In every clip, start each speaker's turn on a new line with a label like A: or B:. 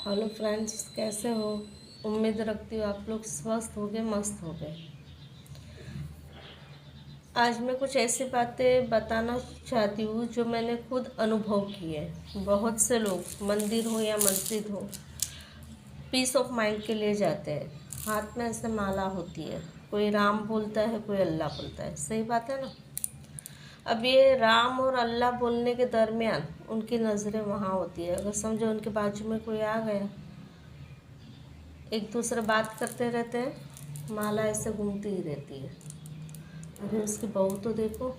A: Hello friends, कैसे हो। उम्मीद रखती हूँ आप लोग स्वस्थ होगे, मस्त होगे। आज मैं कुछ ऐसी बातें बताना चाहती हूँ जो मैंने खुद अनुभव की है। बहुत से लोग मंदिर हो या मस्जिद हो, पीस ऑफ माइंड के लिए जाते हैं। हाथ में ऐसे माला होती है, कोई राम बोलता है, कोई अल्लाह बोलता है। सही बात है ना। अब ये राम और अल्लाह बोलने के दरमियान उनकी नज़रें वहाँ होती है। अगर समझो उनके बाजू में कोई आ गया, एक दूसरे बात करते रहते हैं, माला ऐसे घूमती ही रहती है। अरे उसकी बहू तो देखो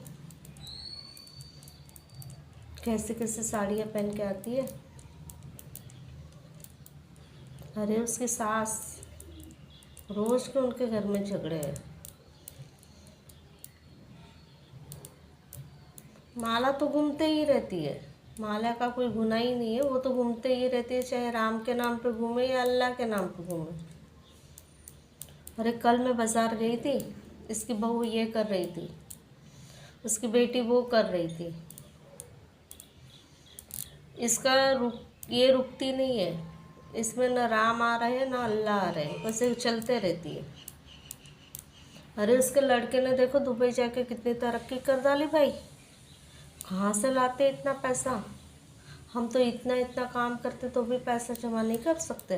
A: कैसे कैसे साड़ियाँ पहन के आती है। अरे उसकी सास, रोज के उनके घर में झगड़े हैं। माला तो घूमते ही रहती है, माला का कोई गुनाह ही नहीं है, वो तो घूमते ही रहती है, चाहे राम के नाम पे घूमे या अल्लाह के नाम पे घूमे। अरे कल मैं बाजार गई थी, इसकी बहू ये कर रही थी, उसकी बेटी वो कर रही थी। इसका ये रुकती नहीं है। इसमें न राम आ रहे हैं, ना अल्लाह आ रहे हैं, बस ये चलते रहती है। अरे उसके लड़के ने देखो दुबई जाके कितनी तरक्की कर डाली भाई। कहाँ से लाते इतना पैसा। हम तो इतना इतना काम करते तो भी पैसा जमा नहीं कर सकते।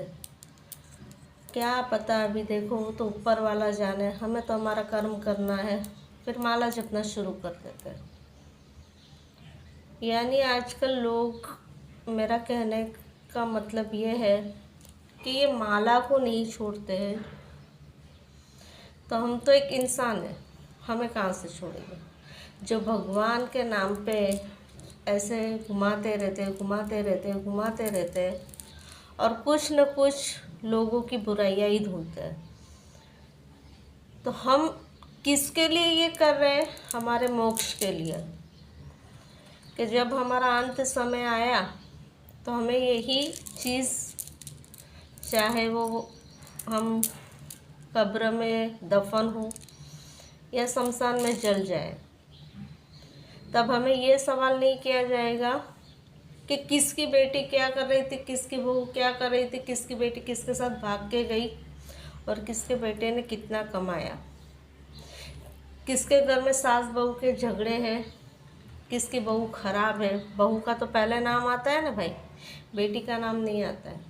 A: क्या पता, अभी देखो वो तो ऊपर वाला जाने, हमें तो हमारा कर्म करना है, फिर माला जपना शुरू कर देते हैं। यानी आजकल लोग, मेरा कहने का मतलब ये है कि ये माला को नहीं छोड़ते हैं, तो हम तो एक इंसान है, हमें कहाँ से छोड़ेंगे। जो भगवान के नाम पे ऐसे घुमाते रहते घुमाते रहते घुमाते रहते, और कुछ न कुछ लोगों की बुराइयां ही ढूंढते हैं। तो हम किसके लिए ये कर रहे हैं? हमारे मोक्ष के लिए, कि जब हमारा अंत समय आया तो हमें यही चीज़, चाहे वो हम कब्र में दफन हो या शमशान में जल जाए, तब हमें ये सवाल नहीं किया जाएगा कि किसकी बेटी क्या कर रही थी, किसकी बहू क्या कर रही थी, किसकी बेटी किसके साथ भाग के गई, और किसके बेटे ने कितना कमाया, किसके घर में सास बहू के झगड़े हैं, किसकी बहू खराब है। बहू का तो पहले नाम आता है ना भाई, बेटी का नाम नहीं आता है।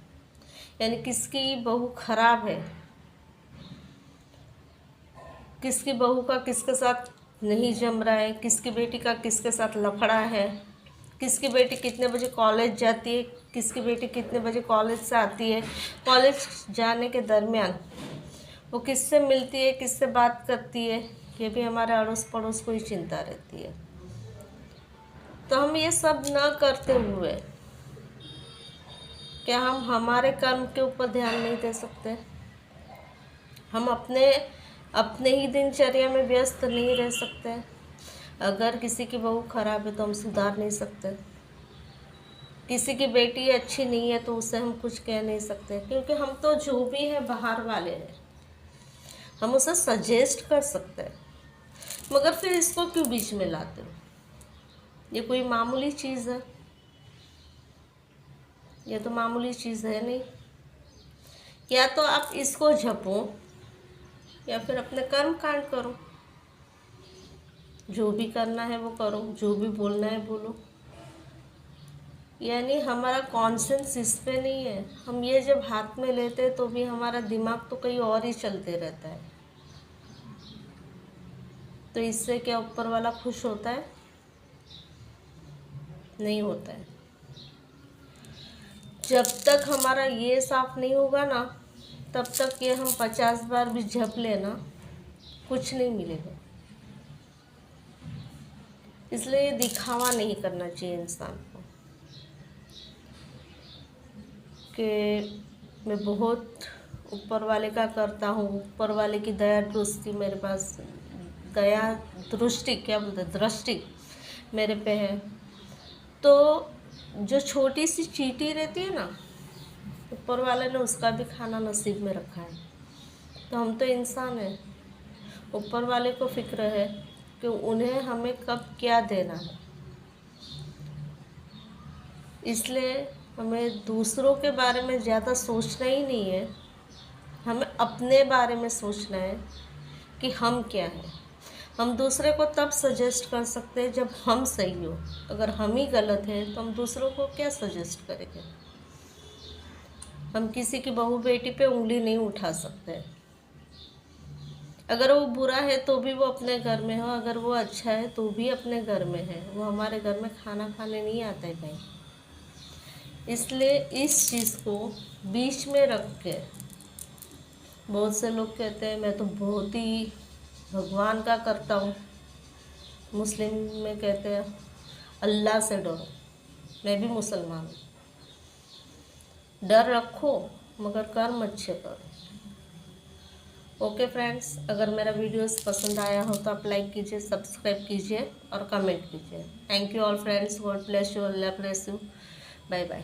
A: यानी किसकी बहू खराब है, किसकी बहू का किसके साथ नहीं जम रहा है, किसकी बेटी का किसके साथ लफड़ा है, किसकी बेटी कितने बजे कॉलेज जाती है, किसकी बेटी कितने बजे कॉलेज से आती है, कॉलेज जाने के दरमियान वो किससे मिलती है, किससे बात करती है, ये भी हमारे अड़ोस पड़ोस को ही चिंता रहती है। तो हम ये सब न करते हुए क्या हम हमारे कर्म के ऊपर ध्यान नहीं दे सकते? हम अपने अपने ही दिनचर्या में व्यस्त नहीं रह सकते? अगर किसी की बहू खराब है तो हम सुधार नहीं सकते, किसी की बेटी अच्छी नहीं है तो उससे हम कुछ कह नहीं सकते, क्योंकि हम तो जो भी है बाहर वाले हैं, हम उसे सजेस्ट कर सकते हैं। मगर फिर इसको क्यों बीच में लाते हो? ये कोई मामूली चीज़ है? ये तो मामूली चीज़ है नहीं। या तो आप इसको झपो या फिर अपने कर्म कांड करो, जो भी करना है वो करो, जो भी बोलना है बोलो। यानी हमारा कॉन्सेंस इस पे नहीं है। हम ये जब हाथ में लेते हैं तो भी हमारा दिमाग तो कहीं और ही चलते रहता है। तो इससे क्या ऊपर वाला खुश होता है? नहीं होता है। जब तक हमारा ये साफ नहीं होगा ना, तब तक ये हम 50 बार भी झप लेना, कुछ नहीं मिलेगा। इसलिए ये दिखावा नहीं करना चाहिए इंसान को कि मैं बहुत ऊपर वाले का करता हूँ, ऊपर वाले की दया दृष्टि मेरे पास, दया दृष्टि क्या बोलते, दृष्टि मेरे पे है। तो जो छोटी सी चींटी रहती है ना, ऊपर वाले ने उसका भी खाना नसीब में रखा है। तो हम तो इंसान हैं, ऊपर वाले को फिक्र है कि उन्हें हमें कब क्या देना है। इसलिए हमें दूसरों के बारे में ज़्यादा सोचना ही नहीं है, हमें अपने बारे में सोचना है कि हम क्या हैं। हम दूसरे को तब सजेस्ट कर सकते हैं जब हम सही हो। अगर हम ही गलत हैं तो हम दूसरों को क्या सजेस्ट करेंगे। हम किसी की बहू बेटी पे उंगली नहीं उठा सकते। अगर वो बुरा है तो भी वो अपने घर में हो, अगर वो अच्छा है तो भी अपने घर में है। वो हमारे घर में खाना खाने नहीं आता है कहीं। इसलिए इस चीज़ को बीच में रख के, बहुत से लोग कहते हैं मैं तो बहुत ही भगवान का करता हूँ, मुस्लिम में कहते हैं अल्लाह से डरो। मैं भी मुसलमान हूँ। डर रखो मगर कर्म अच्छे करो। ओके फ्रेंड्स, अगर मेरा वीडियोस पसंद आया हो तो आप लाइक कीजिए, सब्सक्राइब कीजिए और कमेंट कीजिए। Thank you all friends, God bless you, Allah bless you, bye bye.